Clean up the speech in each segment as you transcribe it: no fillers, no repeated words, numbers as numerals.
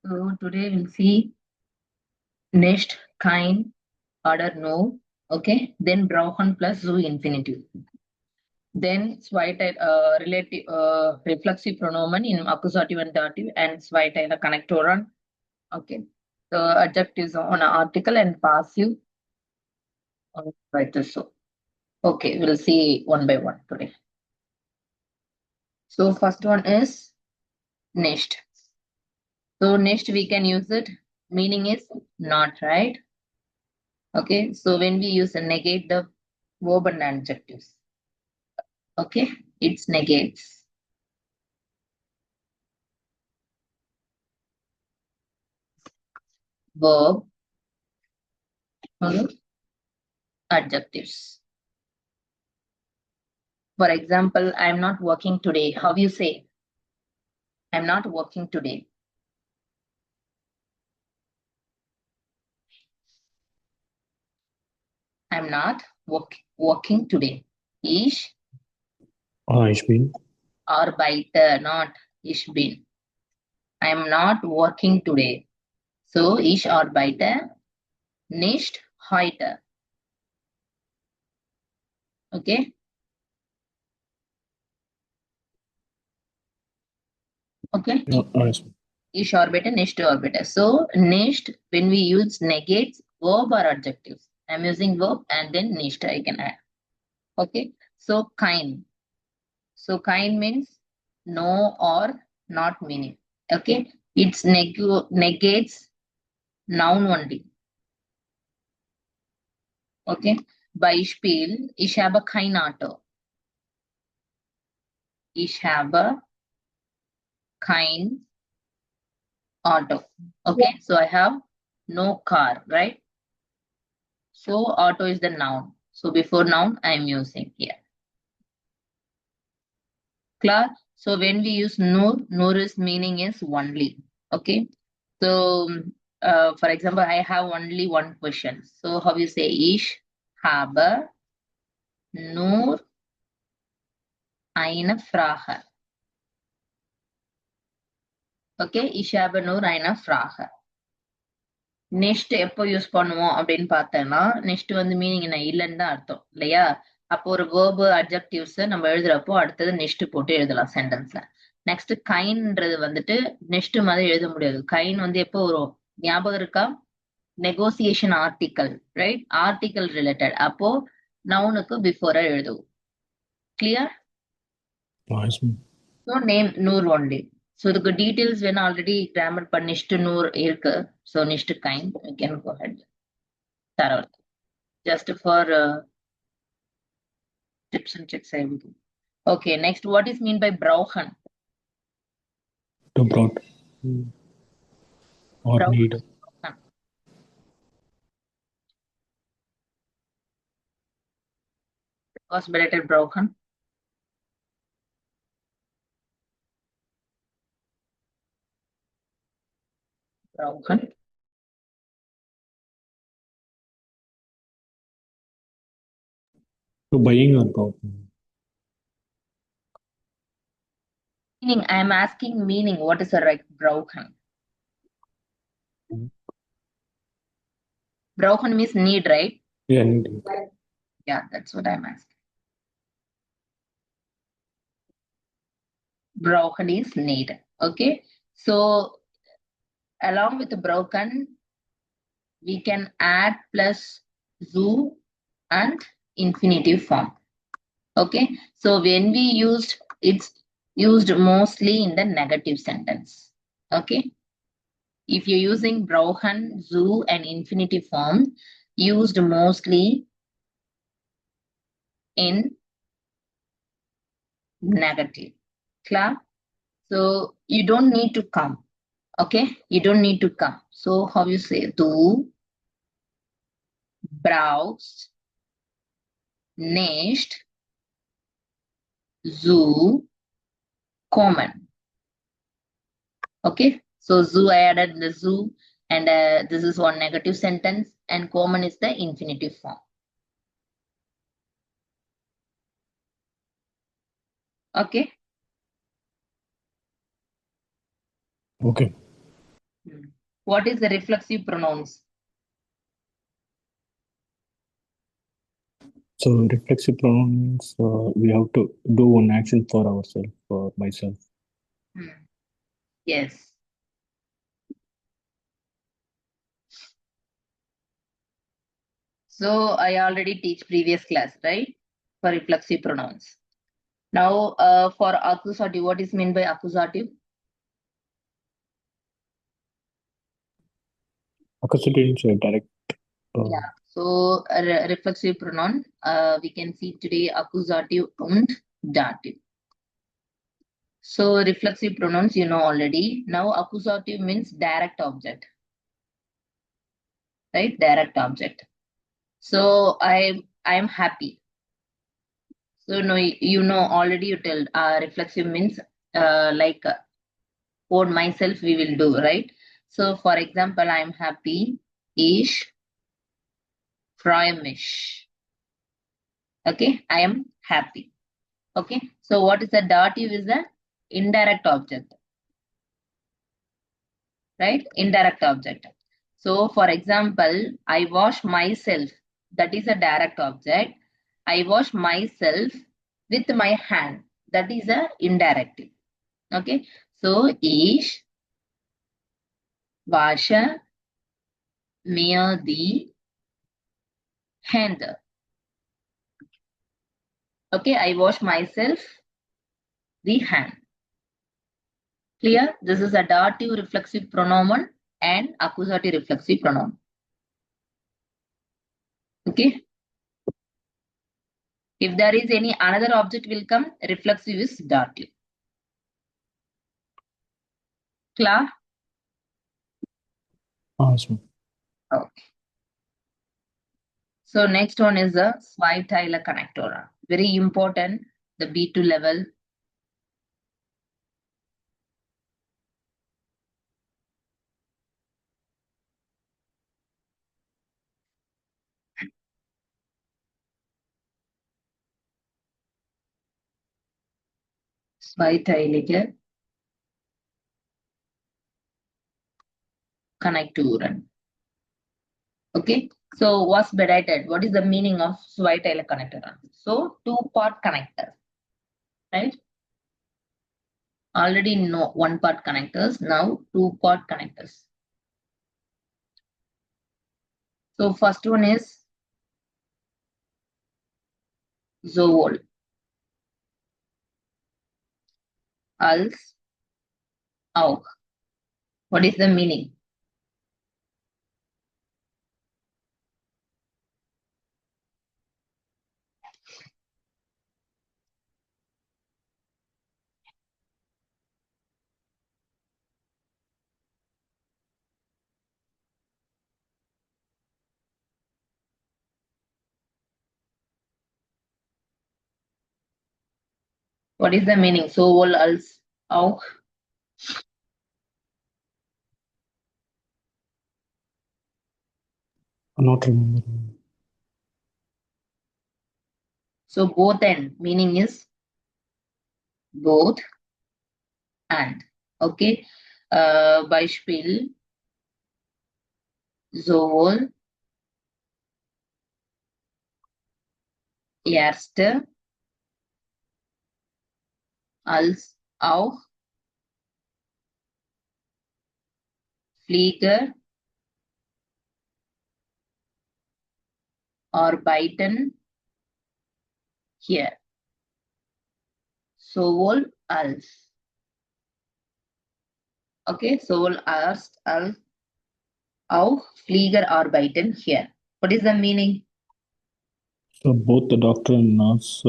So today we'll see nicht, kein, oder no. Okay. Then brauchen plus zu infinitive. Then zweite relative reflexive pronomen in accusative and dative and zweite connectoren. Okay. The adjectives on article and passive. Right. So okay, we'll see one by one today. So first one is nicht. So nicht we can use it. Meaning is not, right? Okay. So when we use a negate the verb and adjectives. Okay, it's negates. Verb, adjectives. For example, I'm not working today. How you say? I'm not working today. I'm not working today. Ich Ich bin. arbeite, not ich bin. I'm not working today. So ich arbeite nicht heute. Okay. Okay. Ich arbeite nicht arbeite. So nicht when we use negates verb or adjectives. I'm using verb and then nicht I can add. Okay. So kind. So kind means no or not meaning. Okay. It's negates noun only. Okay. Beispiel, ich habe kein Auto. Ich habe kein auto. Okay. So I have no car, right? So auto is the noun. So before noun I am using here. Clear? So when we use nur is meaning is only. Okay. So for example, I have only one question. So how you say ich habe nur eine Frage. Okay, ich habe nur eine Frage. Next எப்போ use பண்ணுவோம் அப்படின்னு பார்த்தோம்னா next வந்து meaning என்ன இல்லைன்னு தான் அர்த்தம் இல்லையா? அப்போ ஒரு வேர்பு அட்ஜெக்டிவ்ஸ் நம்ம எழுதுறப்போ அடுத்தது நெக்ஸ்ட் போட்டு எழுதலாம் சென்டென்ஸ்ல. நெக்ஸ்ட் கைன்றது வந்துட்டு நெக்ஸ்ட் மாதிரி எழுத முடியாது. கைன் வந்து எப்போ வரும் ஞாபகம் இருக்கா? Negotiation article, right? Article related. அப்போ நவுனுக்கு பிஃபோரா எழுதுவோம். Clear? So name noun only. So இதுக்கு டீட்டெயில்ஸ் வேணும், ஆல்ரெடி கிராமர் பண்ணிட்டு நூர் இருக்கு. So next kind we can go head தரவர் just for tips and checks everything. Okay, next, what is mean by brauchen? To brought or need. Was related brauchen. Brauchen. To buying or brought. Meaning, I am asking meaning. What is the right brauchen? Brauchen means need, right? Yeah, need. Yeah, that's what I'm asking. Brauchen is need. Okay, so along with the broken, we can add plus zu and infinitive form. Okay, so when we used, it's used mostly in the negative sentence. Okay, if you're using brauchen, zu and infinitive form, used mostly in negative. Clear? So you don't need to come. Okay, you don't need to come. So how you say? Du brauchst nicht zu kommen. Okay, so zu, I added the zu, and this is one negative sentence, and kommen is the infinitive form. Okay. Okay. What is the reflexive pronouns? So reflexive pronoun means we have to do one action for ourselves, for myself. Yes. So I already teach previous class, right? For reflexive pronouns. Now, for accusative, what is meant by accusative? Accusative means direct. Yeah. So a reflexive pronoun, we can see today accusative and dative. So reflexive pronouns, you know already. Now accusative means direct object, right? Direct object. So I am happy. So no, you know already. You tell reflexive means like for myself we will do, right? So for example, I am happy. Ich freue mich. Okay, I am happy. Okay, so what is the dative is the indirect object, right? Indirect object. So for example, I wash myself. That is a direct object. I wash myself with my hand. That is a indirect. Okay, so ich wasche mir die Hände. Okay, I wash myself the hand. Clear? This is a dative reflexive pronoun and accusative reflexive pronoun. Okay. If there is any another object will come, reflexive is dative. Clear? Awesome. Okay. So next one is the Zweiteiler connector. Very important, the B2 level. Zweiteilige Konnektoren. Okay, so what's bedeutet? What is the meaning of Zweiteiler connector? So two-part connector, right? Already know one-part connectors, now two-part connectors. So first one is sowohl als auch. What is the meaning? What is the meaning? Sowohl als auch. Not remembering. So both and meaning is both and. Okay. Beispiel sowohl erste als auch Flieger arbeiten hier. Sowohl als. Okay, sowohl als auch Flieger arbeiten hier. What is the meaning? So both the doctor and nurse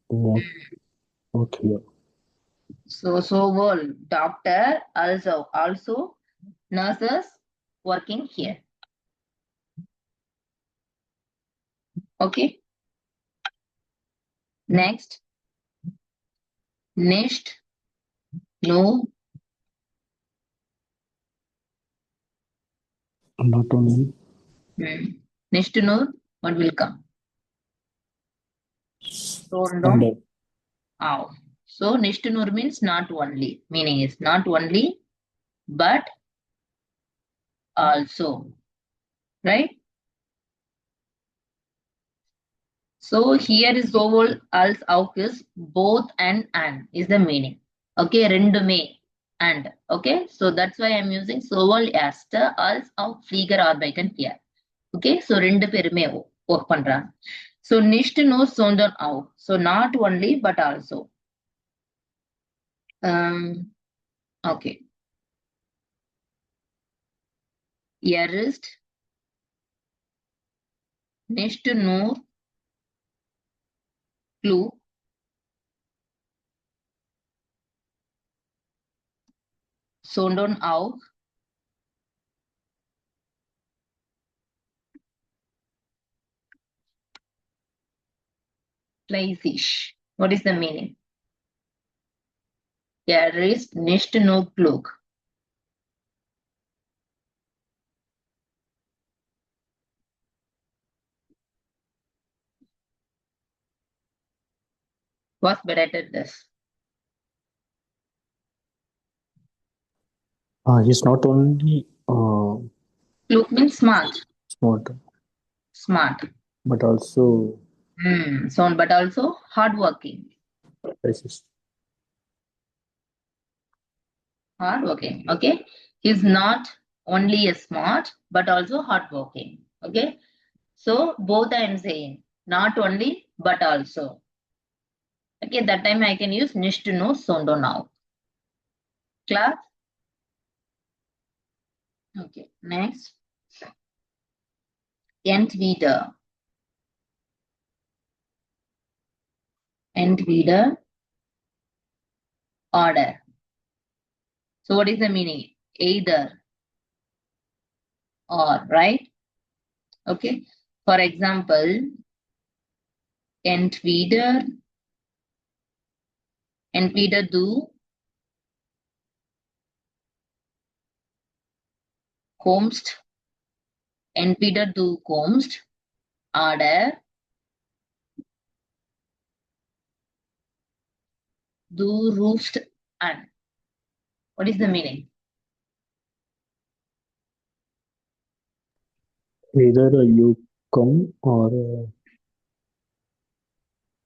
work here. So sowohl doctor also nurses working here. Okay. Next, nicht nur Not only. nicht nur, what will come? Sondern And auch. So nicht nur means not only. Meaning is not only, but also, right? So here is sowohl als auch is both and is the meaning. Okay, rendume and. Okay, so that's why I'm using sowohl erste als auch Flieger arbeiten here. Okay, so rendu perume work பண்றாங்க. So nicht nur sondern auch. So not only but also. Okay. Er ist nicht nur klug, sondern auch fleißig. What is the meaning? Er ist nicht nur klug. Was bedeutet das? He's not only Klug means smart. smart, Smart. but also So, but also hardworking. racist. Hardworking. Okay. He's not only a smart, but also hardworking. Okay. So both I am saying. Not only, but also. Okay, that time I can use nicht nur, sondern auch. Class? Okay, next. Entweder. Entweder. Order. So what is the meaning? Either or, right? Okay. For example, entweder du kommst, entweder du kommst, oder du rufst an. What is the meaning? Either you come or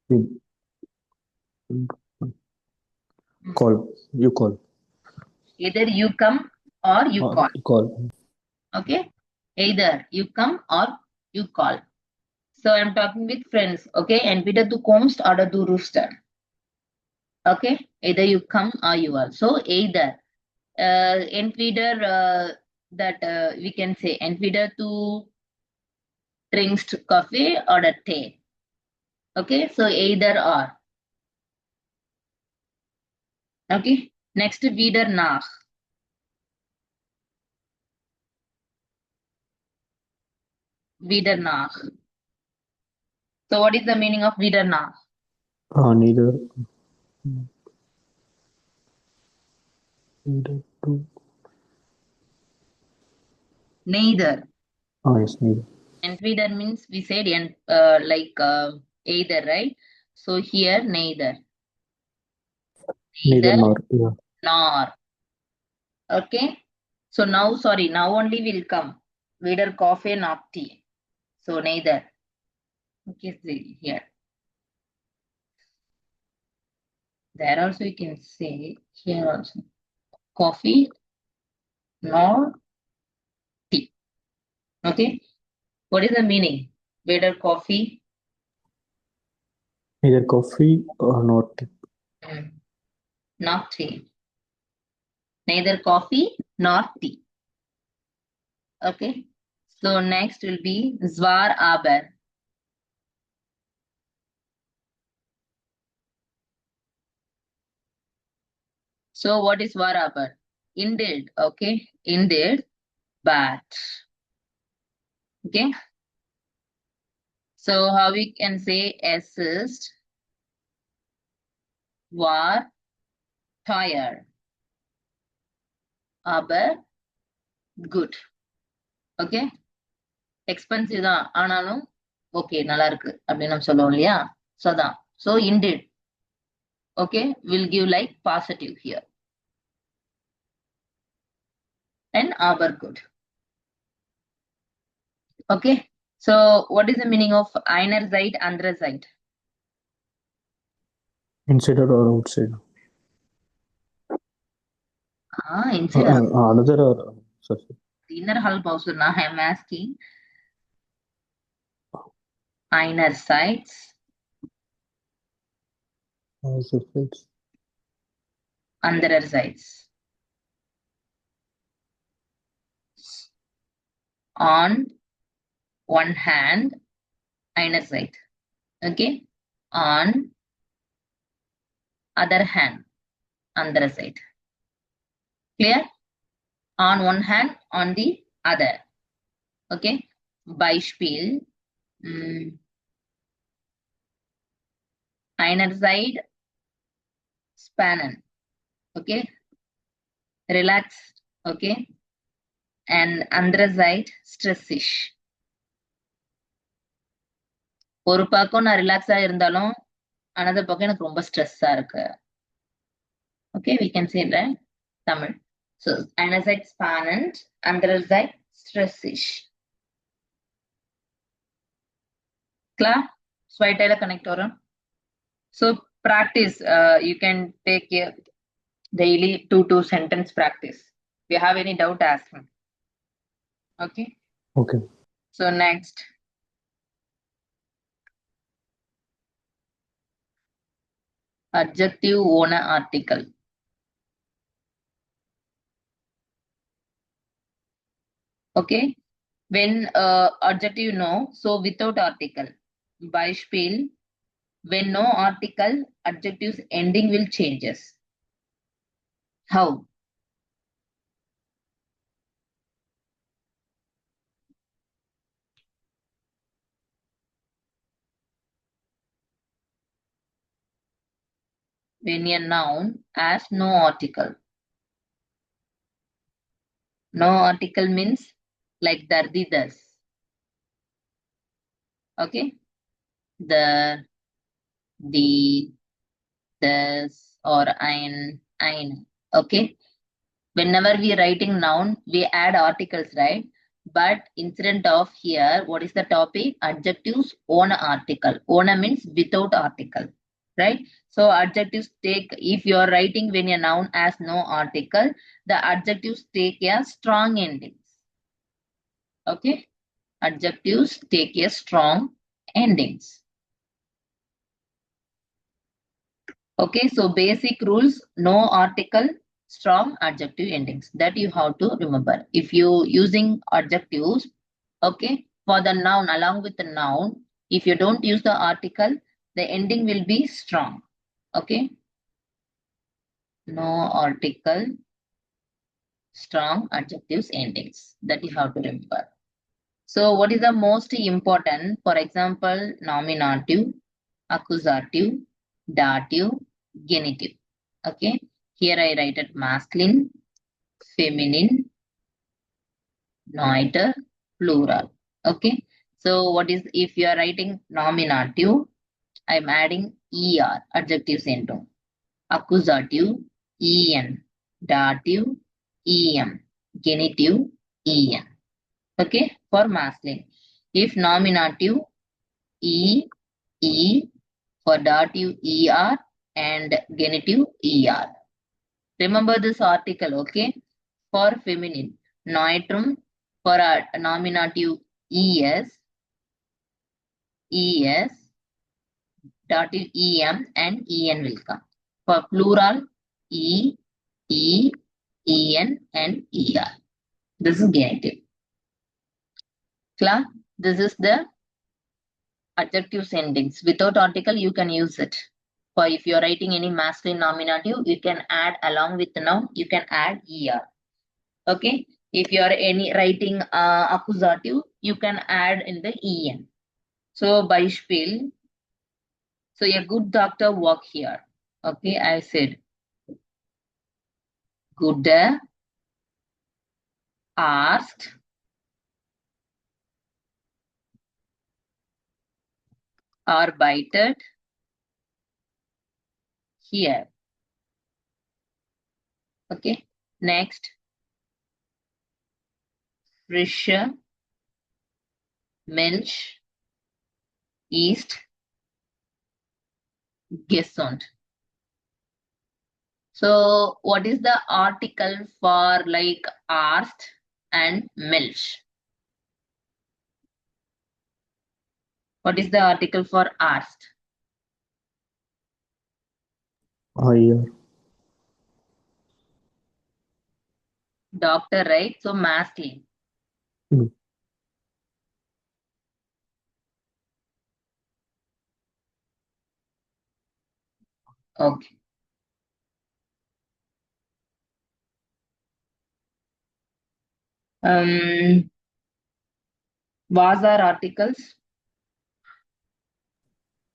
you call. You call. Either you come or you Or call. call. Okay. Either you come or you call. So I'm talking with friends. Okay. Entweder du kommst oder du rufst an. Okay. Either you come or you are. So either. Entweder that we can say entweder du trinkst coffee or a tea. Okay. So either or. Okay. Next, wieder nach. Wieder nach. So what is the meaning of wieder nach? Neither. Neither to. Neither. Yes, neither. Entweder means we said like either, right? So here neither. Neither nor. Yeah. Nor. Okay. So now, sorry, now only will come. Weder coffee, not tea. So neither. Okay, see here. There also you can say here also. Coffee, nor tea. Okay. What is the meaning? Weder coffee. Neither coffee or not tea. Not tea. Neither coffee nor tea. Okay. So next will be zwar aber. So what is war aber? Indeed. Okay. Indeed. But. Okay. So how we can say assist war teuer. Aber good. Okay. Expensive தான் ஆனாலும் okay நல்லா இருக்கு அப்படின்னு நம்ம சொல்லுவோம் இல்லையா so தான் so indeed okay will give like positive here and aber good. Okay. So what is the meaning of einerseits, andererseits? Inside or outside? Inside Another or sorry. inner half also. Now I am asking einerseits, Outside. andererseits. On one hand, einerseits. Okay. On other hand, andererseits. Clear? On one hand, on the other. Okay. Beispiel. Einerseits spannen. Okay. Relaxed. Okay. And andererseits stressig. ஒரு பக்கம் நான் ரிலாக்ஸா இருந்தாலும் another பக்கம் எனக்கு ரொம்ப ஸ்ட்ரெஸ்ஸா இருக்கு. Okay, we can say that Tamil. So einerseits spannend, andererseits stressig. Klar? Zweiteile Connectoren. So practice. You can take a daily 2 sentence practice. If you have any doubt, ask me. Okay. Okay. So next. Adjective owner article. Okay. When adjective no, so without article. Beispiel. When no article, adjective's ending will changes. How? When a noun has no article. No article means like dardi das. Okay. The, this, or ein. Okay. Whenever we are writing noun, we add articles, right? But instead of here, what is the topic? Adjectives own article. Own means without article, right? So adjectives take, if you are writing when a noun has no article, the adjectives take a strong endings. Okay. Adjectives take a strong endings. Okay, so basic rules, no article, strong adjective endings. That you have to remember. If you using adjectives, okay, for the noun along with the noun, if you don't use the article, the ending will be strong. Okay. No article, strong adjectives endings. That you have to remember. So what is the most important? For example, nominative, accusative, dative, genitive. Okay. Here I write it masculine, feminine, neuter, plural. Okay. So what is, if you are writing nominative, I am adding er, adjective syndrome. Accusative, en. Dative, em. Genitive, en. Okay. For masculine. If nominative, e, for dative, er, and genitive, er. Remember this article, okay? For feminine, noitrum, for a nominative, es, dative, em, and en will come. For plural, e, en, and er. This is genitive. Clear? This is the adjective endings. Without article, you can use it. For if you are writing any masculine nominative, you can add along with the noun, you can add er. Okay. If you are writing accusative, you can add in the en. So Beispiel. So a good doctor work here. Okay, I said good asked arbeitet here. Okay. Next, frische Mensch ist gesund. So what is the article for like Arzt and Milch? What is the article for Arzt? Higher. Doctor, right? So masculine. Mm. Okay. Was are articles?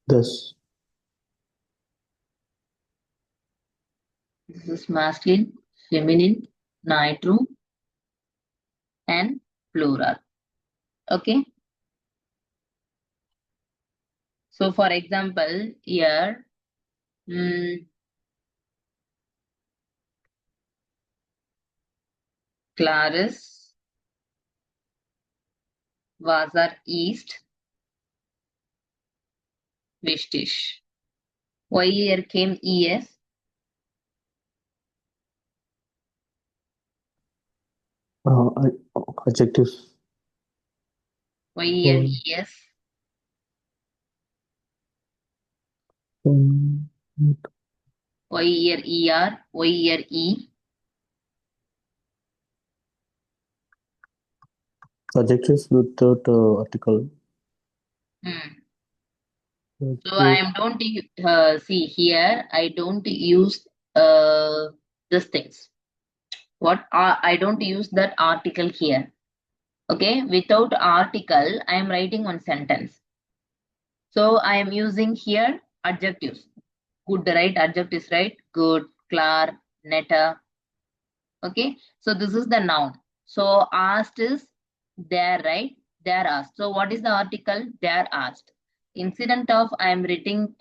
Das. This is masculine, feminine, neutral, and plural. Okay. So for example, here, Clarice, Vazar East, Vishtish. Why here came ES? Adjective. Why here Oh. ES? Why here ER? Why here E? Adjectives without article. So I don't see here. I don't use these things. What I don't use that article here. Okay, without article, I am writing one sentence. So I am using here adjectives. Good, right? Adjectives, right? Good, klar, netta. Okay, so this is the noun. So asked is there, right? There asked. So what is the article? There asked. Instead of I am written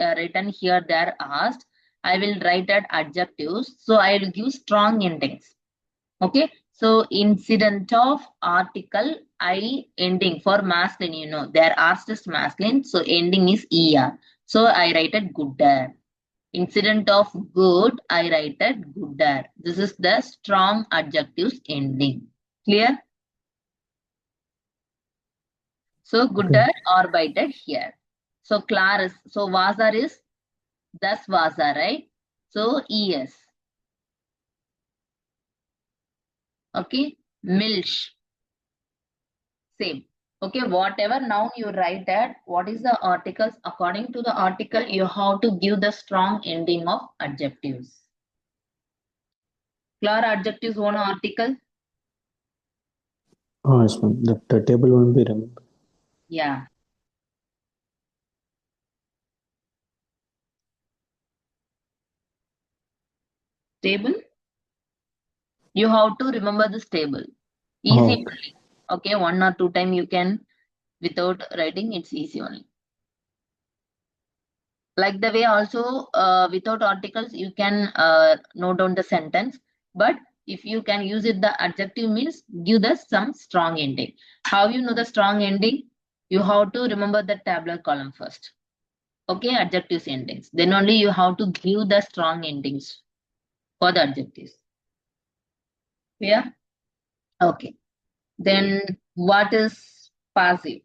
here there asked, I will write at adjectives. So I will give strong endings. Okay, so incident of article I ending for masculine, you know, there asked is masculine, so ending is er. So I write it gooder. Incident of good, I write it gooder. This is the strong adjectives ending. Clear? So gooder arbeited here. So klar is, so Vazar is thus Vazar, right? So es. Okay, Milch. Same. Okay, whatever noun you write that, what is the articles? According to the article, you have to give the strong ending of adjectives. Clear adjectives one article? Yes, ma'am. The table won't be remembered. Yeah. Table? You have to remember this table. Easy Okay. only. Okay, 1 or 2 times you can, without writing, it's easy only. Like the way also without articles you can note down the sentence, but if you can use it, the adjective means give the some strong ending. How you know the strong ending? You have to remember the tabular column first. Okay, adjectives endings, then only you have to give the strong endings for the adjectives. Yeah. Okay, then what is passive?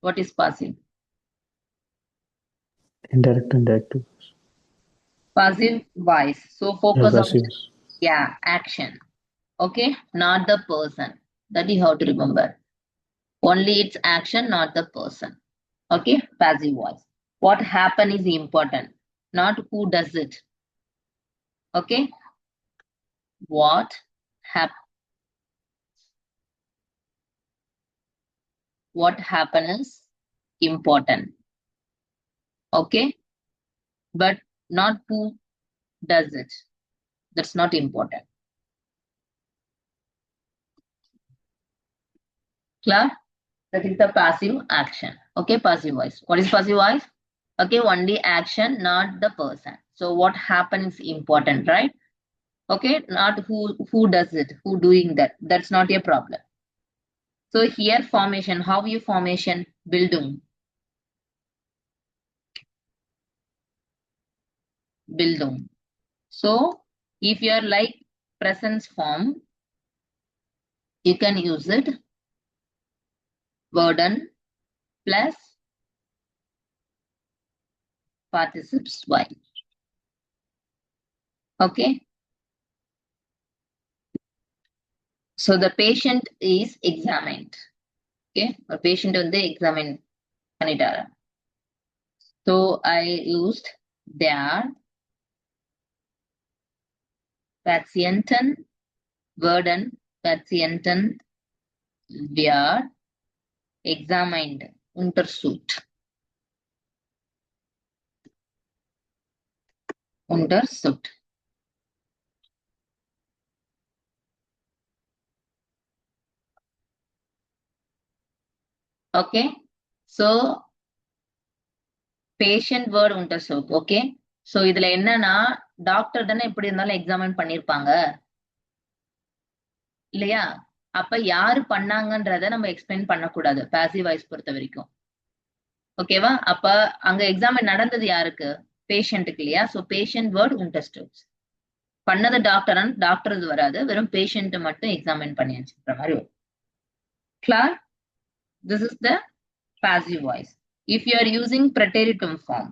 What is passive? Indirect and active. Passive voice. So Yeah, focus on, passive. yeah, action. Okay, not the person. That you have to remember. Only its action, not the person. Okay, passive voice. What happen is important, not who does it. Okay, what hap- what happen is important. Okay, but not who does it. That's not important. Clear? That is the passive action. Okay, passive voice. What is passive voice? Okay, only action, not the person. So what happens is important, right? Okay, not who does it, who doing that. That's not a problem. So here formation, how you formation? Bildung. Bildung. So if you are like presence form, you can use it burden plus participes y. Okay. So the patient is examined. Okay. A patient on the examine panitara. So I used their Patienten werden Patienten wird examined untersucht. Untersucht. Okay. So patient word untersucht. Okay. So இதுல என்னன்னா doctor தானே எப்படி இருந்தாலும் examine பண்ணிருப்பாங்க இல்லையா? அப்ப யாரு பண்ணாங்கன்றத நம்ம எக்ஸ்பிளைன் பண்ணக்கூடாது பாசிவ் வாய்ஸ் பொறுத்த வரைக்கும். ஓகேவா? அப்ப அங்க எக்ஸாமின் நடந்தது யாருக்கு? பேஷண்ட்டுக்கு இல்லையா? So patient word untersucht. பண்ணது டாக்டர் இது வராது, வெறும் பேஷண்ட் மட்டும் எக்ஸாமின் பண்ணியாச்சுன்ற மாதிரி வரும். Clear? This is the passive voice. If you are using preteritum form,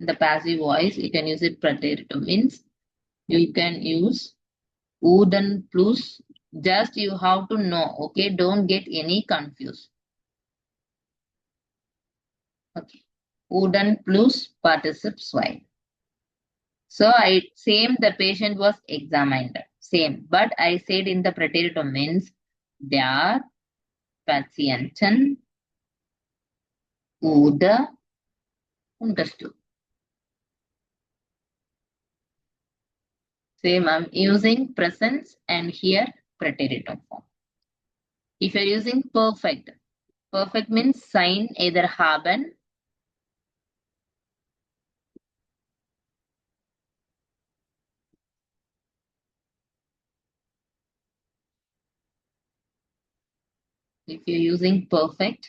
the passive voice, you can use it preteritum means you can use wooden plus, just you have to know, okay? Don't get any confused. Okay. Wooden plus participes y. So same the patient was examined. Same. But I said in the preteritum means der Patienten wurde untersucht. Same, I'm using presence and here preteritum form. If you're using perfect, perfect means sign either haben. If you're using perfect,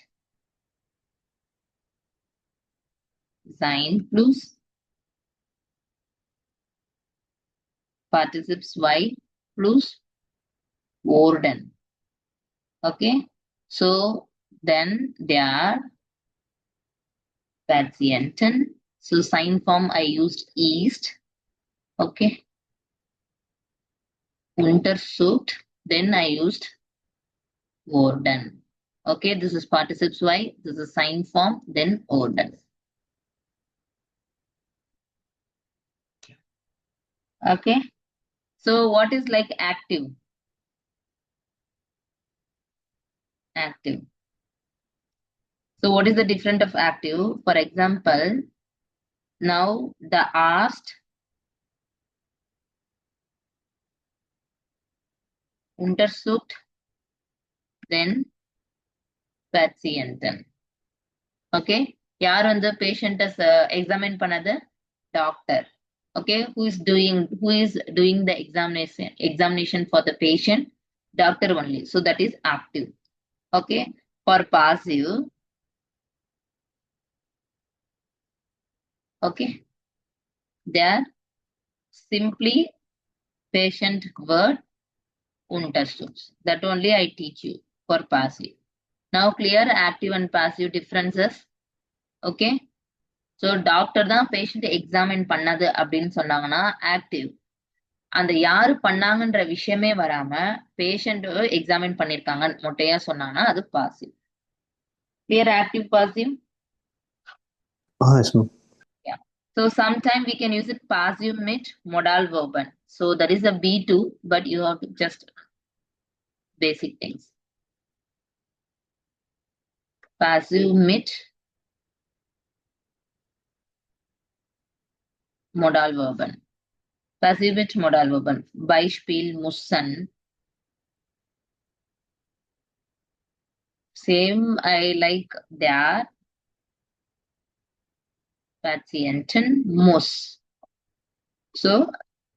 sign plus participes y plus worden. Okay, so then there Patienten. So sign form I used ist. Okay, untersucht. Then I used worden. Okay, this is participes y. This is sign form. Then worden. Okay. So what is like active? Active. So what is the difference of active? For example, now the asked, untersucht, then Patienten. Okay. யார் வந்து patient examine பண்ணது? Doctor. Okay. Who is doing the examination for the patient? Doctor only. So that is active. Okay. For passive, okay, there simply patient word untersucht. That only I teach you for passive. Now clear active and passive differences. Okay. So doctor தான் patient examine பண்ணது அப்படின்னு சொன்னாங்கன்னா active. அந்த யாரு பண்ணாங்கன்ற விஷயமே வராம patient examine பண்ணிருக்காங்க மொட்டையா சொன்னாங்கன்னா அது passive. Clear active passive? Yes, ma'am. Yeah. So sometime we can use it passive mit modal verben. So that is a B2, but you have to just basic things. Passive mit modal verben. Passive mit modal verben. Beispiel müssen. Same I like der Patienten muss. So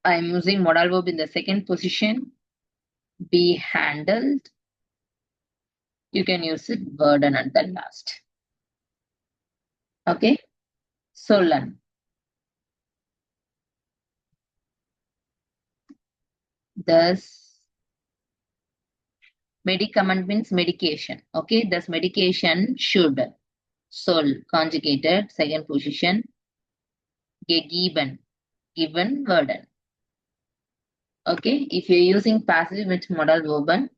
I'm using modal verb in the second position. Be handled. You can use it burden at the last. Okay. Sollen. Thus, medicament means medication. Okay. Thus, medication should. Soll conjugated second position. Gegeben. Given burden. Okay. If you're using passive with modal verb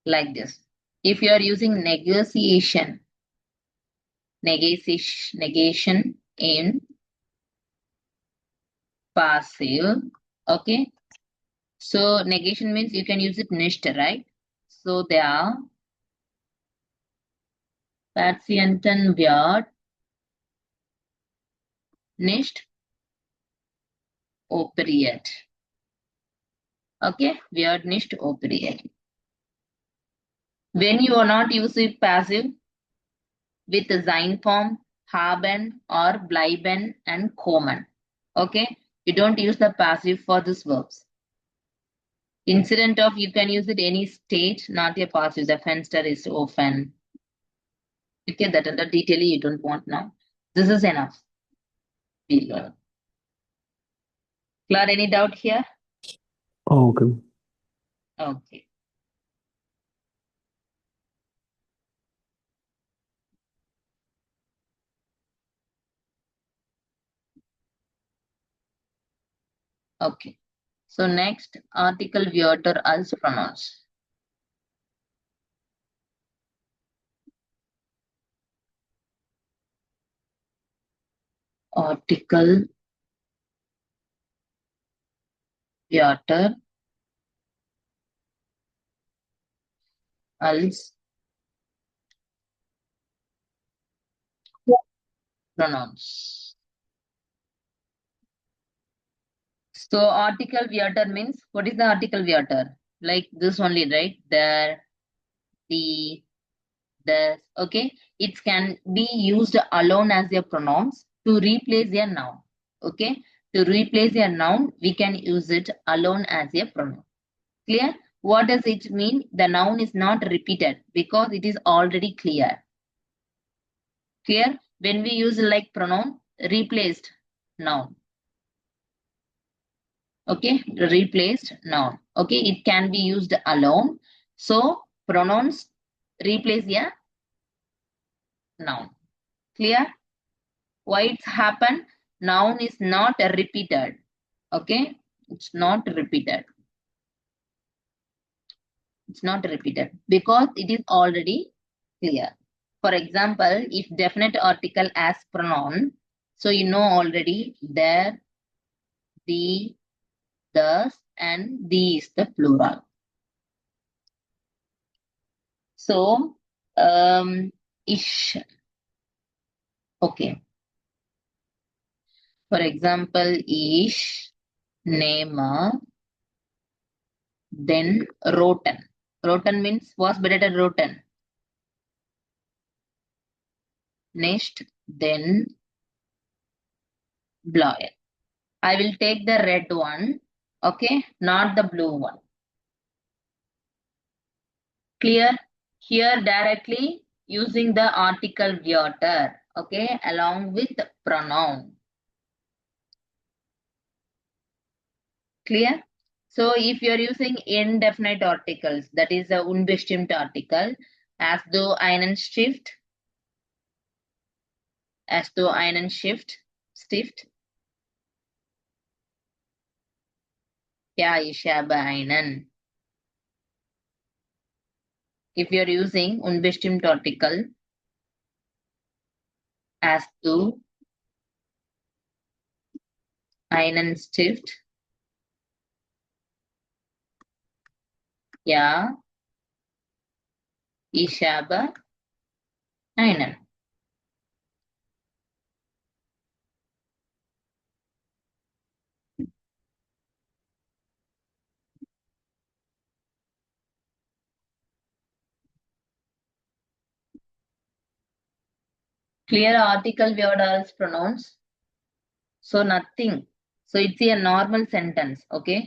like this. If you are using negation in passive, okay. So negation means you can use it nicht, right? So there, Patienten wird nicht operiert. Okay, wird nicht operiert. When you are not using passive with the sein form, haben or bleiben and kommen. Okay, you don't use the passive for these verbs. Instead of, you can use it any state, not a passive. The fenster is open. Okay, that the detail you don't want now. This is enough. We learn. Clear, any doubt here? Oh, okay. Okay. Okay. So next, article Wörter als pronouns. Article Wörter als pronouns. So article Wörter means, what is the article Wörter? Like this only, right? There, the, okay. It can be used alone as a pronouns to replace a noun. Okay. To replace a noun, we can use it alone as a pronoun. Clear? What does it mean? The noun is not repeated because it is already clear. Clear? When we use like pronoun, replaced noun. Okay, replaced noun. Okay, it can be used alone. So pronouns replace a noun. Clear? Why it's happened? Noun is not repeated. Okay, it's not repeated. It's not repeated because it is already clear. For example, if definite article as pronoun, so you know already there, the, thus, and the is the plural. So, ish. Okay. For example, ish, nehme, then roten. Roten means was better roten. Nicht, then blaue. I will take the red one, okay, not the blue one. Clear? Here directly using the article Wörter, okay, along with pronoun. Clear? So if you are using indefinite articles, that is a unbestimmt article, as though einen Stift, Stift. Ja, ich habe einen. If you are using unbestimmt article, as du einen Stift, ja, ich habe einen. Clear? Article Wörter als pronouns. So nothing. So it's a normal sentence. Okay,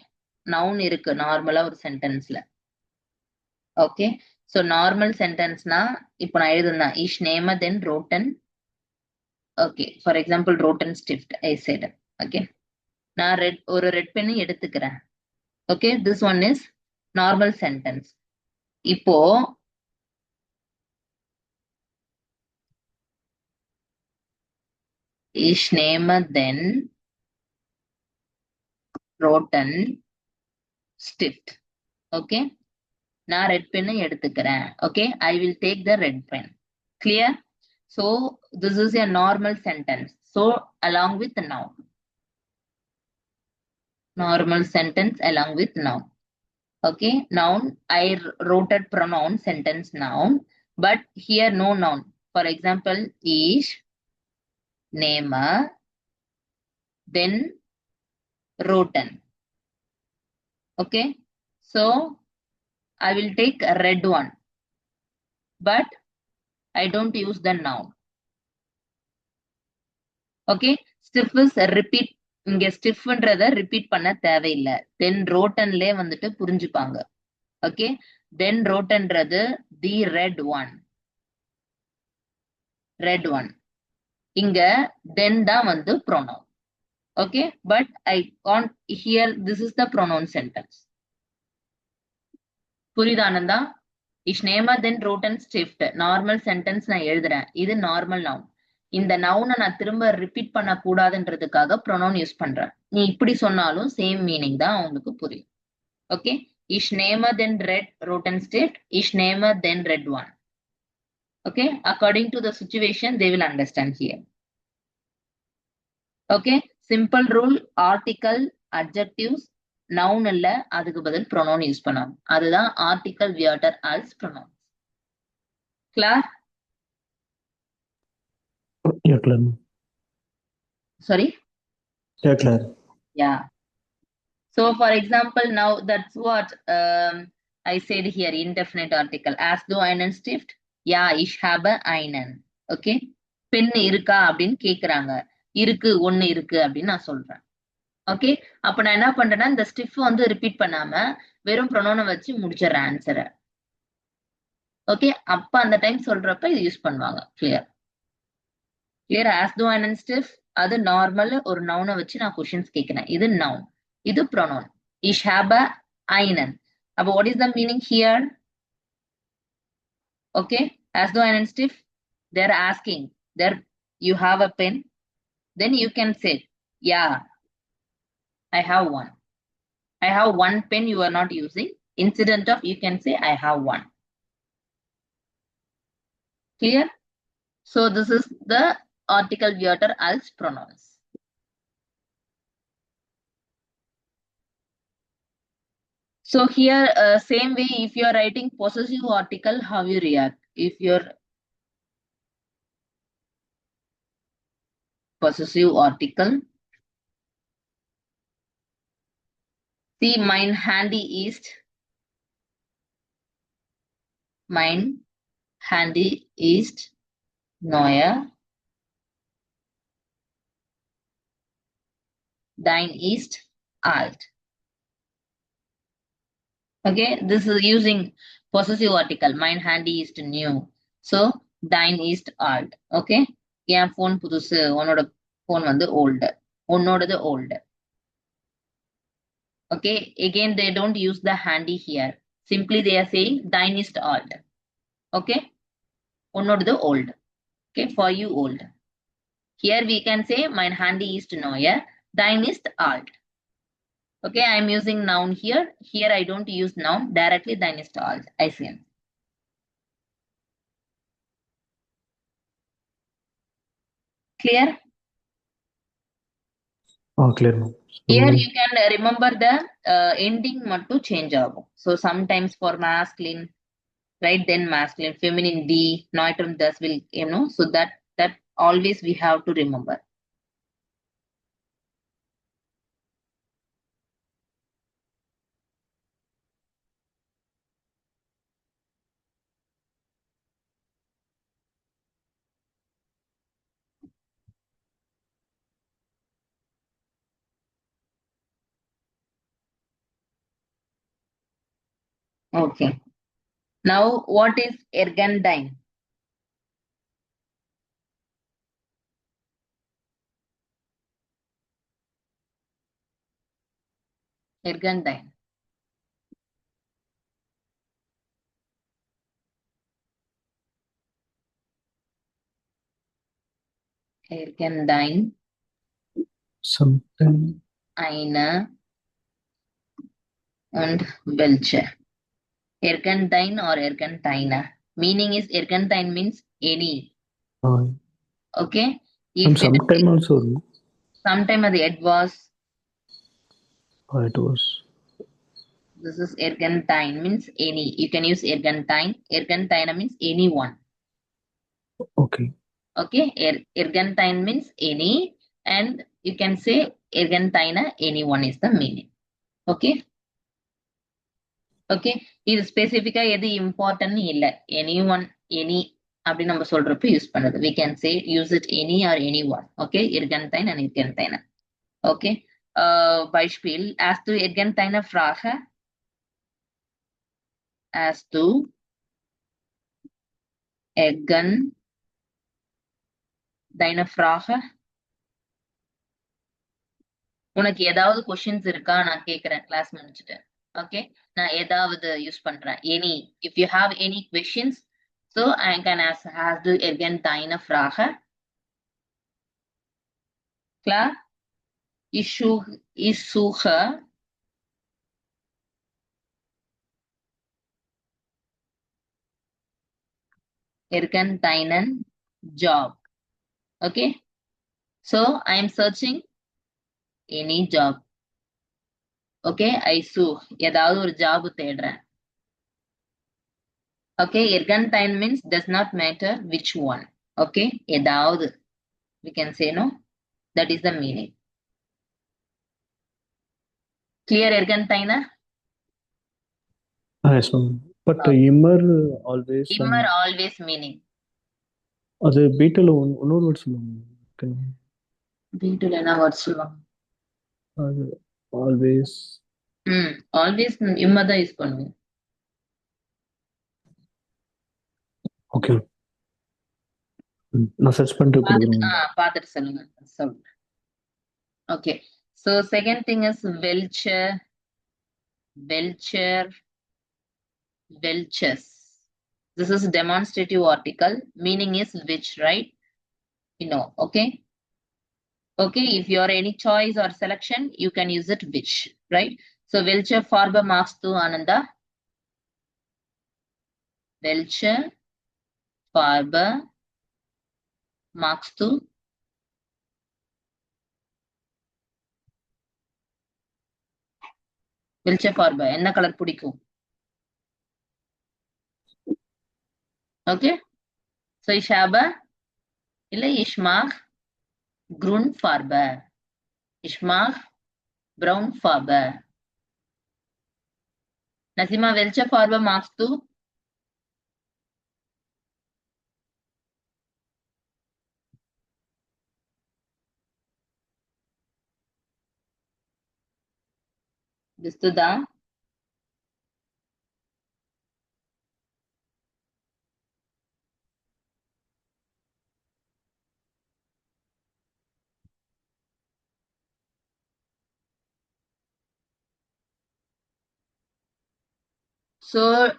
noun இருக்கு நார்மலா ஒரு சென்டென்ஸ்ல. Okay, so normal சென்டென்ஸ்னா இப்போ நான் எழுதுனா இஷ் நேம தென் ரோட்டன். ஓகே, ஃபார் எக்ஸாம்பிள் ரோட்டன் ஸ்டிஃப்ட் ஐ செட். ஓகே, நான் ஒரு ரெட் பென் எடுத்துக்கிறேன். Okay, this one is normal sentence. இப்போ இஷ் நேம தென் ரோட்டன் ஸ்டிஃப்ட். ஓகே, நான் ரெட் பென் எடுத்துக்கிறேன். Okay, I will take the red pen. Clear? So this is a normal sentence. So along with noun. Normal sentence along with noun. Okay, noun, I wrote a pronoun sentence noun, but here no noun. For example, ish, name, then roten. Okay, so I will take a red one, but I don't use the noun. Okay, stiff is repeat. இங்க ஸ்டிஃப்ன்றத repeat பண்ண தேவையில்லை. தென் ரோட்டன்லே வந்துட்டு புரிஞ்சுப்பாங்க. Okay, தென் ரோட்டன்றது தி red one. Red one இங்க தென் தான் வந்து pronoun. Okay, but I can't hear this is the pronoun sentence. புரியுதா ஆனந்தா? இஷ் நேமா தென் ரோட்டன் ஸ்டிஃப்ட் நார்மல் சென்டென்ஸ் நான் எழுதுறேன். இது நார்மல் நவுன். இந்த நவுனை நான் திரும்ப ரிப்பீட் பண்ண கூடாதுன்றதுக்காக ப்ரொனவுன் யூஸ் பண்றேன். நீ இப்படி சொன்னாலும் சேம் மீனிங் தான் உங்களுக்கு புரியும். ஓகே, இஷ் நேமா தென் ரெட் ரோட்டன் ஸ்டிஃப்ட், இஷ் நேமா தென் red one. Okay, according to the situation they will understand here. Okay, simple rule, article, adjectives, noun இல்ல அதுக்கு பதில் pronoun யூஸ் பண்ணணும். அதுதான் article writer as pronoun. Clear? Yeah, clear. Sorry? Yeah, clear. Yeah. So for example, now that's what I said here, indefinite article. As do einen stift? Yeah, ich habe einen. Okay, பெண் இருக்கா அப்படின்னு கேக்குறாங்க. இருக்கு, ஒண்ணு இருக்கு அப்படின்னு நான் சொல்றேன். ஓகே, அப்ப நான் என்ன பண்றேன்னா இந்த ஸ்டிஃப் வந்து ரிப்பீட் பண்ணாம வெறும் ப்ரொனோனை வச்சு முடிச்சிடறேன் ஆன்சரை. ஓகே, அப்ப அந்த டைம் சொல்றப்ப இது யூஸ் பண்ணுவாங்க. Clear? Clear? As to and stiff அது நார்மல் ஒரு நவுனை வச்சு நான் கொஸ்டின்ஸ் கேட்கிறேன். இது நவுன், இது ப்ரொனோன். இஷ் ஹேப ஐனன். அப்ப what is the meaning here? Okay, as to and stiff they're asking there you have a pen, then you can say yeah I have one. I have one pen you are not using. Instead of you can say I have one. Clear? So this is the article writer as pronouns. So here same way if you are writing possessive article, how you react? If you're possessive article, see mein handy ist. Mein handy ist neuer. Dein ist alt. Okay, this is using possessive article. Mein handy is new. So thine is alt. Okay, N phone புதுசு, உன்னோட phone வந்து old. உன்னோடது old. Okay, again they don't use the handy here. Simply they are saying thine is alt. Okay, உன்னோடது old. Okay, for you old. Here we can say mein handy is neuer. Thine is alt. Okay, I am using noun here. Here I don't use noun. Directly thine is alt. I see. Clear? Oh, clear, ma'am. Here So, you can remember the ending mattu change ஆகும். So sometimes for masculine, right? Then masculine, feminine D, neutrum thus will, so that always we have to remember. Okay. Now, what is ergandine? Ergandine. Ergandine. Something. Eine und welche? Ergandine or ergandine. Meaning is ergandine means any. Uh, Okay. and If it sometime also, sometime the it was, it was. this is ergandine means any. You can use ergandine. Ergandine means anyone. Okay. Okay. Ergandine means any, and you can say ergandine anyone is the meaning. Okay. Okay இது ஸ்பெசிஃபிக்கா எது important இல்ல any one any அப்படி நம்ம சொல்றப்ப use பண்றது we can say use it any or anyone okay irgendein and irgendeiner okay Beispiel as du irgendeine Frage as du irgendeine Frage உனக்கு ஏதாவது கொஸ்டின்ஸ் இருக்கா நான் கேக்குறேன் கிளாஸ் முடிச்சுட்டு ஓகே நான் ஏதாவது யூஸ் பண்றேன் any if you have any questions so I can ask has du irgendeine Frage klar ich suche irgendeinen Job okay so I am searching any job okay I suche ஏதாவது ஒரு job தேடுறேன் okay irgendein means does not matter which one okay ஏதாவது we can say no that is the meaning clear irgendeiner Yes, ma'am. But okay. immer always immer always meaning அது பீட்டல இன்னொரு word சொல்லுவாங்க. வீட்டுல என்ன word சொல்லுவாங்க அது always. Always இம்மா தான் யூஸ் பண்ணுவோம் ஓகே. நான் சர்ச் பண்ணிட்டு கொடுக்குறேன். பார்த்துட்டு சொல்லுங்க சொல்லுங்க okay so second thing is welcher welches this is demonstrative article meaning is which right you know okay okay if you are any choice or selection you can use it which right so welche Farbe magst du Ananda welche Farbe magst du welche Farbe என்ன colour பிடிக்கும் okay so ich habe இல்லை ich mag Grundfarbe ich mag Braunfarbe Nasima welche Farbe magst du bist du da So,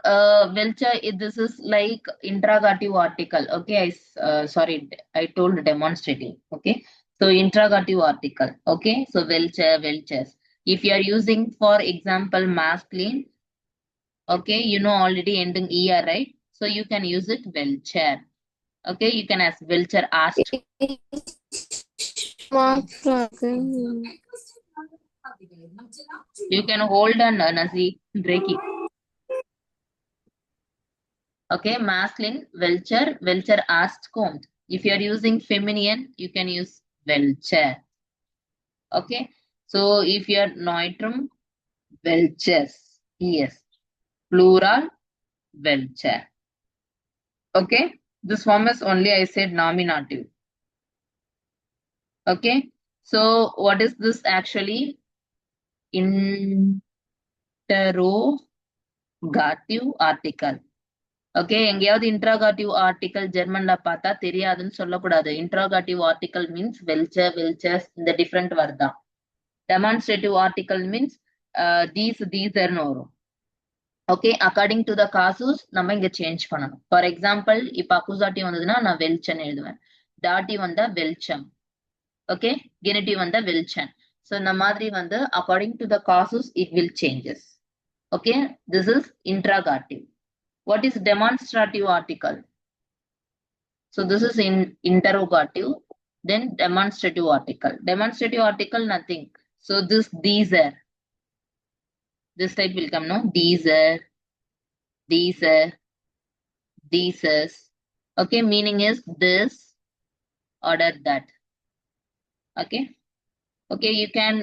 Velcha, this is like interrogative article. Okay, sorry, I told demonstrative. Okay, so interrogative article. Okay, so Velcha, Velches. If you are using, for example, masculine, okay, you know already ending er, right? So you can use it Velcher. Okay, you can ask Velcher asked. You can hold on, Nasi, Dreki. Okay, masculine, Welcher, Welcher asked kommt. If you are using feminine, you can use Welcher. Okay, so if you are neutrum, Welches. Yes, plural, Welcher. Okay, this form is only I said nominative. Okay, so what is this actually? Interrogative interrogative article. Okay, எங்கேயாவது interrogative article ஜெர்மன்ல பார்த்தா தெரியாதுன்னு சொல்லக்கூடாது. Interrogative article means welches இந்த different word தான். Demonstrative article means these ன்னு வரும். Okay, according to the casus நம்ம இங்க சேஞ்ச் பண்ணணும். For example, இப்ப accusative வந்ததுன்னா நான் வெல்ச்சன் எழுதுவேன். dative வந்தா வெல்ச்சம். Okay, genitive வந்தா வெல்ச்சன். So இந்த மாதிரி வந்து according to the casus it will changes. Okay, this is interrogative. What is demonstrative article? So this is in interrogative, then demonstrative article. Demonstrative article nothing. So these are. This type will come, no? These are. Okay, meaning is this, order that. Okay. Okay, you can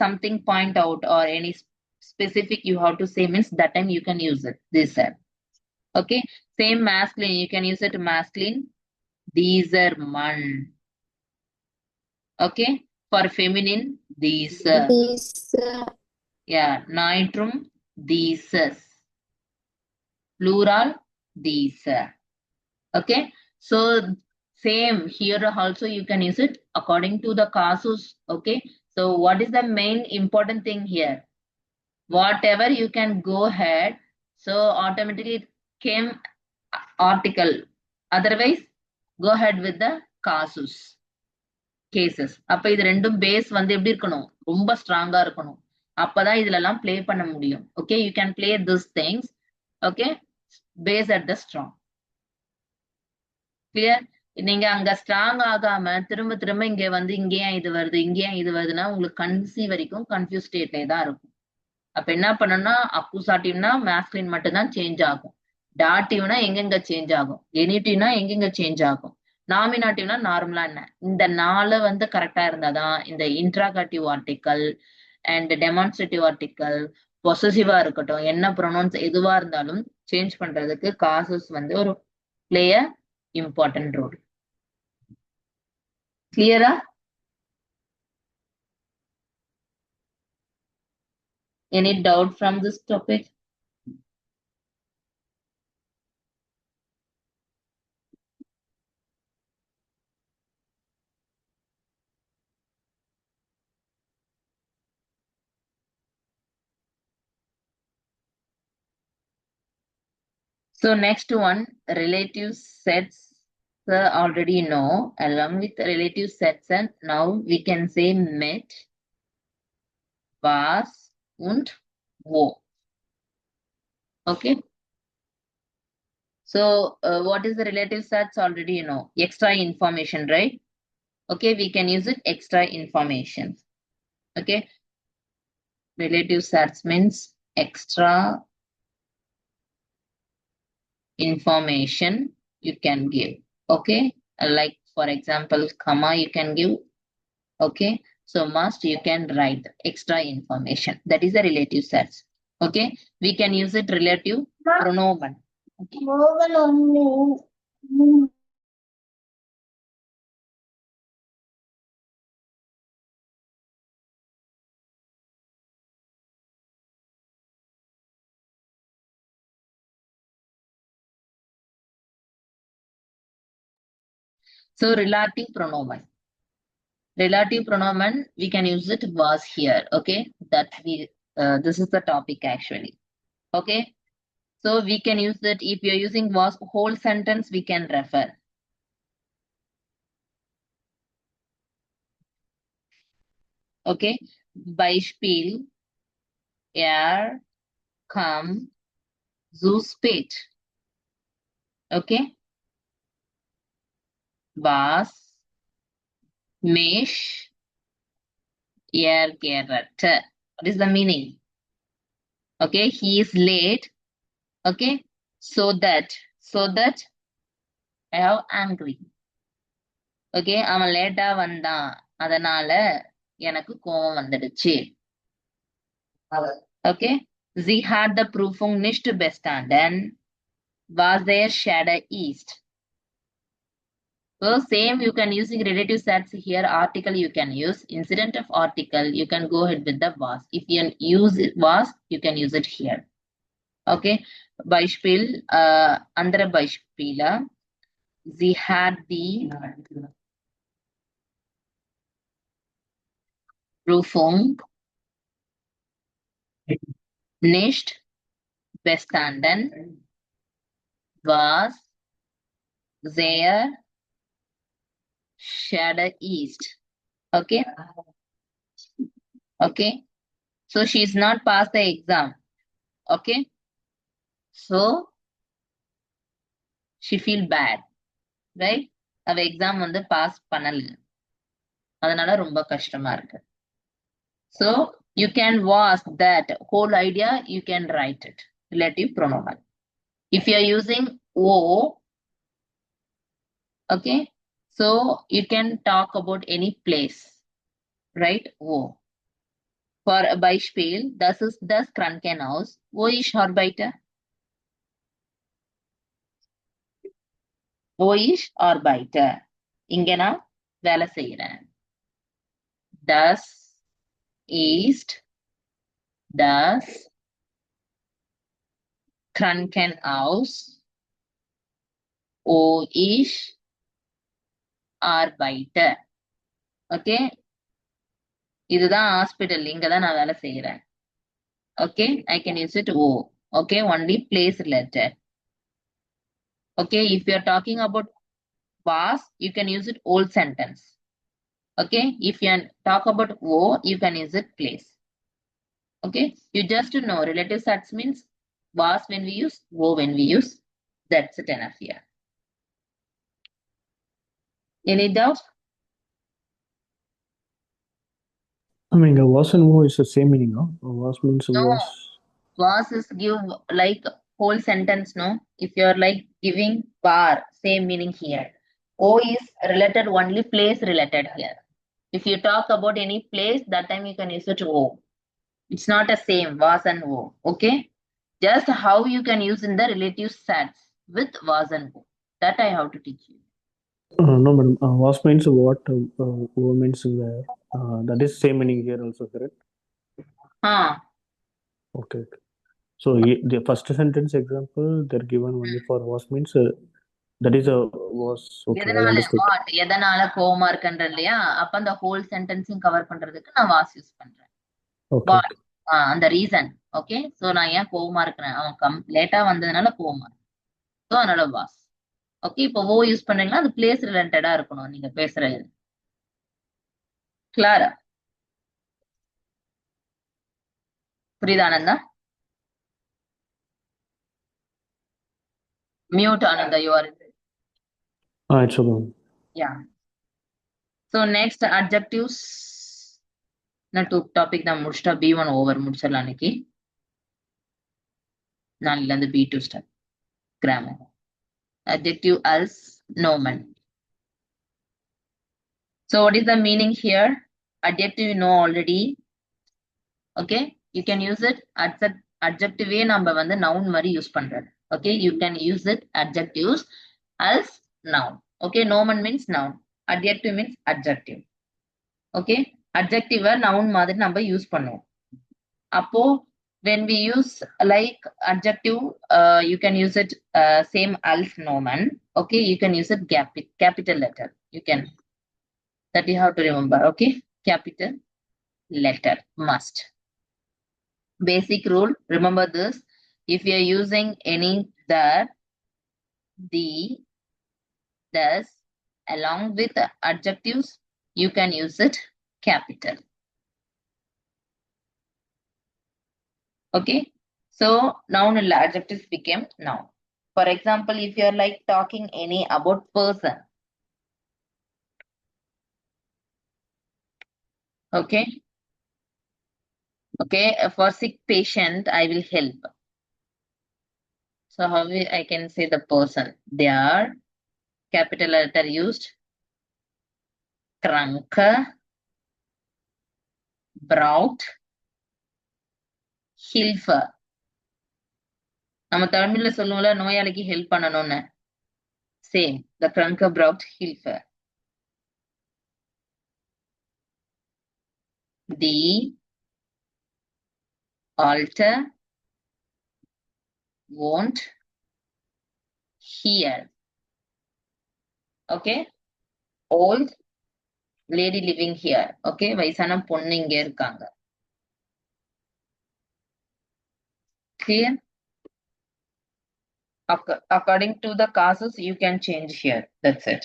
something point out or any specific you have to say means that time you can use it. These are. Okay, same masculine, you can use it masculine. These are man. Okay, for feminine, these. Yeah, neutrum, these. Plural, these. Okay, so same here also you can use it according to the casus. Okay, so what is the main important thing here? Whatever you can go ahead, so automatically it came article. Otherwise, go ahead with the casus cases. அப்ப இது ரெண்டும் base வந்து எப்படி இருக்கணும்? ரொம்ப ஸ்ட்ராங்கா இருக்கணும். அப்பதான் இதுல எல்லாம் ப்ளே பண்ண முடியும். Okay, you can play these things. Okay, base at the strong. Clear? நீங்க அங்க ஸ்ட்ராங் ஆகாம திரும்ப திரும்ப இங்க வந்து இங்கேயா இது வருது இங்கேயா இது வருதுன்னா உங்களுக்கு கடைசி வரைக்கும் கன்ஃபியூஸ் ஸ்டேட்லயே தான் இருக்கும். அப்ப என்ன பண்ணணும்னா அக்குசாட்டிவ்னா மேஸ்குலின் மட்டும் தான் சேஞ்ச் ஆகும். டாட்டிவ்னா எங்கெங்க சேஞ்ச் ஆகும். கெனிட்டிவ்னா எங்கெங்க சேஞ்ச் ஆகும். நாமினாட்டிவ்னா நார்மலா என்ன. இந்த 4 வந்து கரெக்டா இருந்தாதான் இந்த interrogative article and demonstrative article பொசசிவா இருக்கட்டும் என்ன ப்ரொனவுன்ஸ் எதுவா இருந்தாலும் சேஞ்ச் பண்றதுக்கு காசஸ் வந்து ஒரு பிளே அ இம்பார்ட்டன்ட் ரோல். கிளியரா? Any doubt from this topic? So next one, relative sets. Already know. Along with relative sets, and now we can say met, was, und, wo. Okay. So what is the relative sets? Already you know. Extra information, right? Okay, we can use it extra information. Okay. Relative sets means extra information you can give. Okay, like for example comma you can give. Okay, so must you can write extra information, that is a relative sets. Okay, we can use it relative pronoun. Okay. So relative pronoun. Relative pronoun we can use it was here. Okay, that we this is the topic actually. Okay, so we can use it if you're using was whole sentence we can refer. Okay, Beispiel, kam zu spät. Okay, was mich ärgerte. What is the meaning? Okay, he is late. Okay, so that I have angry. Okay, அவன் லேட்டா வந்தான் அதனால எனக்கு கோவம் வந்துடுச்சு. Okay, sie hat the Prüfung nicht bestanden, was their shadow east. So same you can using relative sets here. Article you can use. Incident of article you can go ahead with the was. If you use it was, you can use it here. Okay, Beispiel, andere Beispiele. Sie hat die Prüfung nicht bestanden, was sehr schade ist. Okay, okay. So she's not passed the exam. Okay, so she feel bad, right? அவ exam வந்து pass பண்ணல, அதனால ரொம்ப கஷ்டமா இருக்கு. So you can was that whole idea, you can write it relative pronoun. If you are using o, okay, so you can talk about any place, right? O. For a Beispiel, das ist das Krankenhaus. Wo ich arbeite? Wo ich arbeite. இங்க நான் வேலை செய்யறேன். Das ist das Krankenhaus, wo ich arbeite. Okay, இதுதான் hospital, இங்க தான் நான் வேலை செய்யறேன். Okay, I can use it O. Okay, only place related. Okay, if you are talking about was, you can use it whole sentence. Okay, if you talk about O, you can use it place. Okay, you just know relative sets means was when we use, O when we use. That's it enough here. Any doubt? I mean, was and wo is the same meaning, no? Was means No, was. was is give like whole sentence, no? If you're like giving bar, same meaning here. O is related only place related here. If you talk about any place, that time you can use it O. It's not the same was and O. Okay, just how you can use in the relative sets with was and O, that I have to teach you. No, madam. Was means what? Wo means where? That is same meaning here also, correct? Okay. Okay. So the first sentence example they're given only for was means that is a was. Okay, I எதனால understood. What எதனால கோவமா இருக்கன்ற இல்லையா, அப்ப அந்த whole சென்டென்ஸையும் cover பண்றதுக்கு நான் was use பண்றேன். Okay. Okay. அந்த ரீசன். ஓகே, சோ நான் ஏன் கோவமா இருக்கிறேன், அவன் லேட்டா வந்ததுனால கோவமா, சோ அதனால வாஸ். ஓகே, இப்போ ஓ யூஸ் பண்றீங்கன்னா அது பிளேஸ் ரிலேட்டடா இருக்கணும் நீங்க பேசுறது. கிளாரா? புரியுதா Ananda? Mute Ananda, you are. It's okay. Yeah. So next adjectives. நான் டூ டாபிக் தான் முடிச்சிட்டா, B1 ஓவர் முடிச்சிடலாம் இன்னைக்கு. நாளைல இருந்து B2 start. Grammar. Adjective as nomen. So what is the meaning here? Adjective you know already. Okay, you can use it. Adjective நம்ம வந்து noun மாதிரி use பண்றது. Okay, you can use it adjectives as noun. Okay, nomen means noun. Adjective means adjective. Okay, adjective noun மாதிரி நம்ம use பண்ணுவோம். அப்போ when we use like adjective, you can use it same as nomen. Okay, you can use it capital letter. You can, that you have to remember. Okay, capital letter must. Basic rule, remember this. If you are using any the, does along with adjectives, you can use it capital. Okay, so noun illa adjectives became noun. For example, if you are like talking any about person. Okay, okay, for sick patient I will help. So how I can say the person? They are capital letter used. Krank, braucht, Hilfe. நம்ம தமிழ்ல சொல்லுவோம்ல நோயாளிக்கு help பண்ணணும்னு, same. The Kranke braucht Hilfe. Die alte won't hear. Okay, old lady living here. Okay, வயசான பொண்ணு இங்க இருக்காங்க. Clear? According to the causes, you can change here. That's it.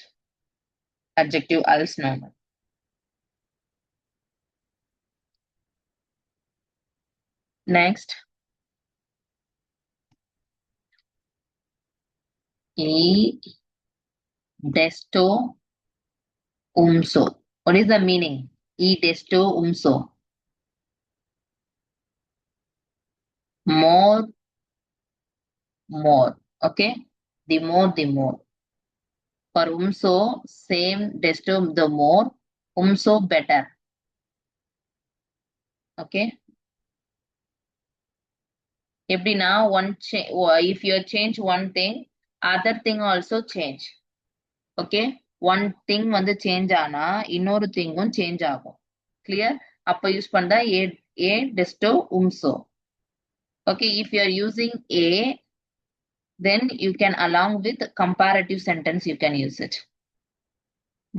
Adjective else normal. Next. E desto umso. What is the meaning? E desto umso. More, more. Okay? The more, the more. For umso, same desto the more. Umso better. Okay? எப்படின்னா if you change one thing, other thing also change. Okay? One thing வந்து change ஆனா இன்னொரு thingம் change ஆகும். Clear? அப்ப use பண்ணா a desto umso. Okay, if you are using a, then you can along with comparative sentence you can use it.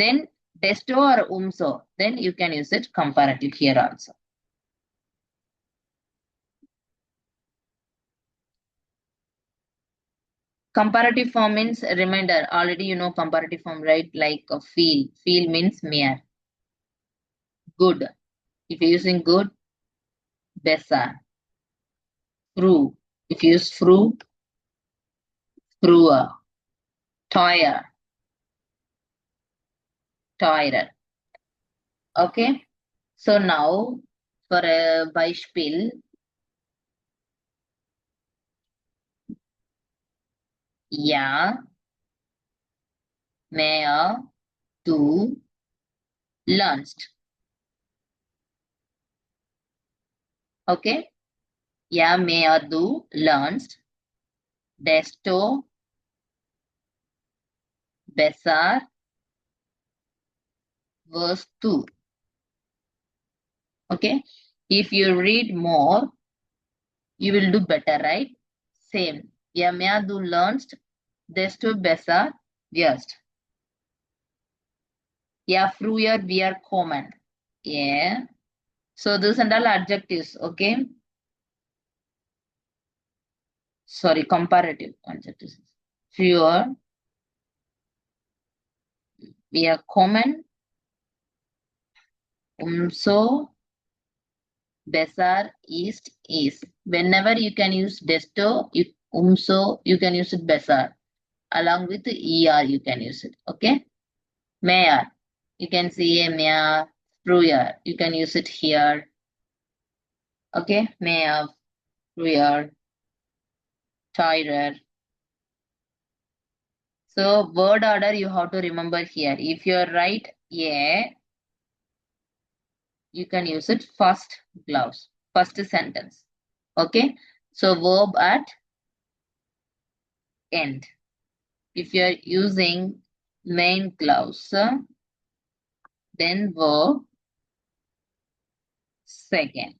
Then desto or umso, then you can use it comparative here also. Comparative form means reminder. Already you know comparative form, right? Like feel. Feel means mere. Good. If you're using good, besser. Fru. If you use fru, fruer. Teuer. Teurer. Okay. So now for a Beispiel, ja, mehr, du lernst. Okay. Ja, mehr du lernst, desto besser wirst du. Okay. If you read more, you will do better, right? Same. Ja, mehr du lernst, desto besser wirst. Ja, früher wir kommen. Yeah. So these are all adjectives, okay? Sorry, comparative adjectives. Früher wir kommen, umso besser is. Whenever you can use desto, umso, you can use it besser. Along with the er, you can use it. Okay. Mehr, you can see a mehr. Früher, you can use it here. Okay. Mehr, früher, teurer. So word order you have to remember here. If you write a, you can use it first clause, first sentence. Okay. So verb at end. If you are using main clause, then verb second.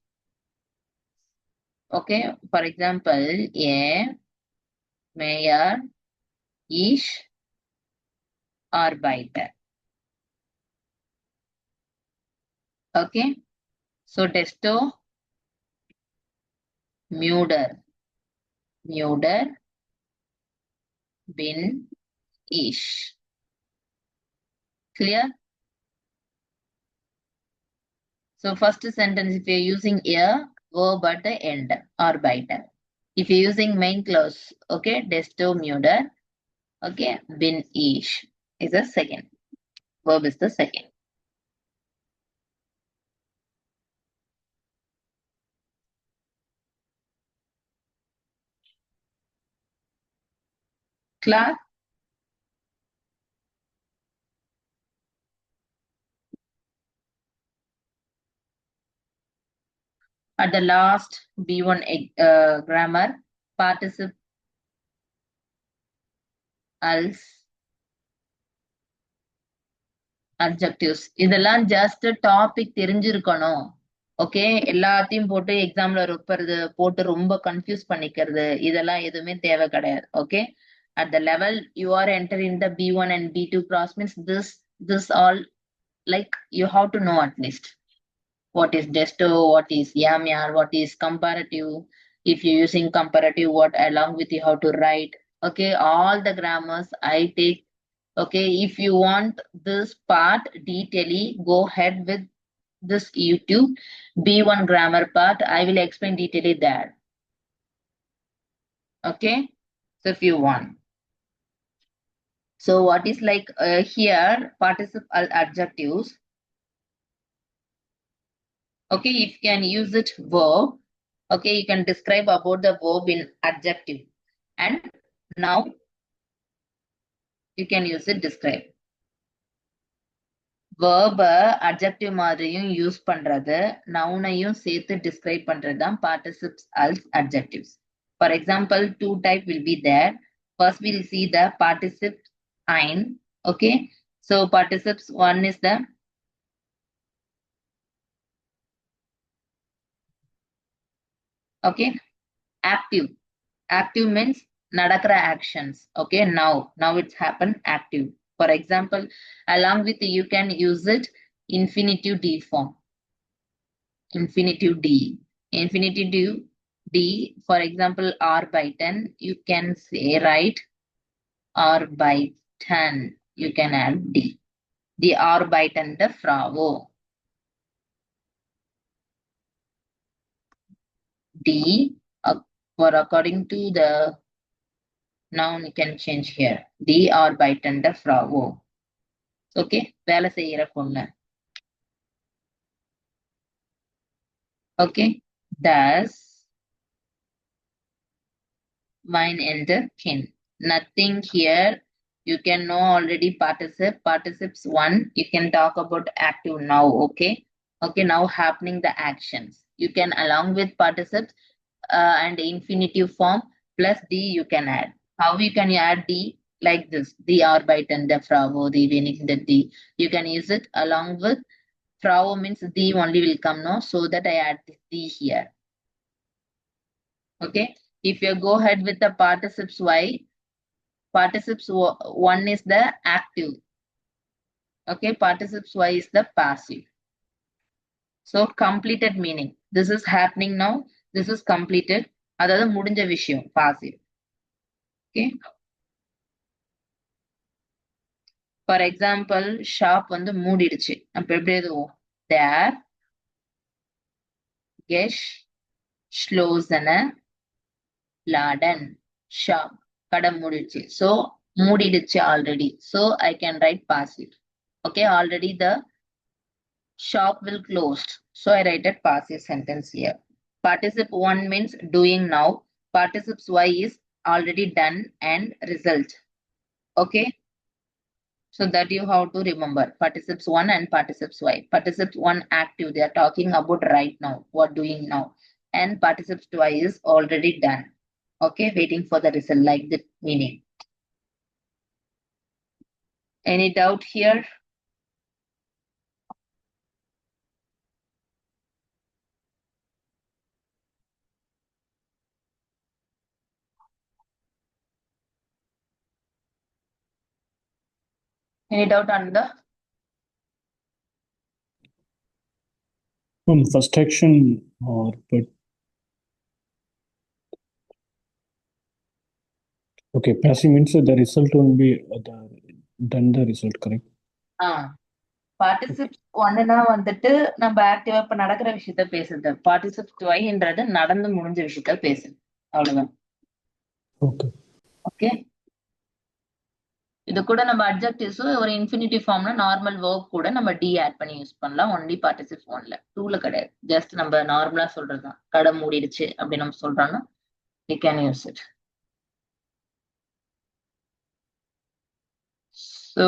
Okay. For example, a mayor ich arbeite. Okay. So desto müder. Müder bin ich. Clear? So first sentence, if you're using a, verb at the end, arbeite. If you're using main clause, okay, desto müder, okay, bin ich is the second. Verb is the second. Clear? At the last B1 grammar, participle else adjectives. இதெல்லாம் just topic தெரிஞ்சிருக்கணும். Okay, எல்லாத்தையும் போட்டு எக்ஸாம்ல போட்டு ரொம்ப confuse பண்ணிக்கிறது இதெல்லாம் எதுவுமே தேவை கிடையாது. Okay, at the level you are entering the B1 and B2 cross means this all like you have to know at least what is desto, what is yamyar, what is comparative. If you're using comparative, what along with you have to write. Okay, all the grammars I take. Okay, if you want this part detailedly, go ahead with this YouTube B1 grammar part. I will explain detailedly there. Okay, so if you want. So what is like here participle adjectives. Okay, if you can use it verb. Okay, you can describe about the verb in adjective. And now you can use it describe. Verb adjective மாதிரியும் use பண்றது, நவுனையும் சேர்த்து describe பண்றது தான் participles als adjectives. For example, two type will be there. First we'll see the participle ein. Okay, so participles one is the okay active. Active means நடக்கிற actions. Okay, now it's happened active. For example, along with you can use it infinitive D form. Infinitive D. Infinitive D, for example, R by 10, you can say write R by 10. You can add D. The R by 10 the fravo. D for according to the noun you can change here. D R by 10 the fravo. Okay, வேலை செய்யற பொண்ணு. Okay, does mine enter kin. Nothing here. You can know already participes one. You can talk about active now. Okay. Okay, now happening the actions. You can along with participes and infinitive form plus D you can add. How you can add D? Like this. The R by 10, the fravo, the winning the D. You can use it along with fravo means D only will come now. So that I add the D here. Okay. If you go ahead with the participes Y, participes one is the active. Okay, participes Y is the passive. So completed meaning. This is happening now. This is completed. அதாவது முடிஞ்ச விஷயம் passive. Okay. For example, shop வந்து மூடிடுச்சு. அப்ப எப்படி எழுதுவோம்? There geschlossene Laden. Shop. கடை மூடிடுச்சு. So மூடிடுச்சு already. So I can write passive. Okay, already the shop will closed. So I write a passive sentence here. Participle one means doing now. Participes Y is already done and result. Okay. So that you have to remember participes one and participes Y. Participes one active. They are talking about right now. What doing now. And participes Y is already done. Okay. Waiting for the result like the meaning. Any doubt here? Any doubt on the First action or but okay, passive means the result won't be done the result, correct? பார்ட்டிசிப்ஸ் ஒன்னுனா வந்துட்டு நம்ம ஆக்டிவா இப்ப நடக்கிற விஷயத்த பேசுறது. பார்ட்டிசிப்ஸ் ஒய்ன்றது நடந்து முடிஞ்ச விஷயத்த பேசுது. அவ்வளவுதான். Okay. ஓகே, இது கூட நம்ம அட்ஜெக்டிவ்ஸ் ஒரு இன்ஃபினிட்டிவ் ஃபார்ம்னா நார்மல் வேர்ப் கூட நம்ம டி ஆட் பண்ணி யூஸ் பண்ணலாம். ஒன்லி பார்ட்டிசிப்ஸ் ஒன்ல, டூல கிடையாது. ஜஸ்ட் நம்ம நார்மலா சொல்றதுதான். கடை மூடிடுச்சு அப்படின்னு நம்ம சொல்றோம்னா we can use it. So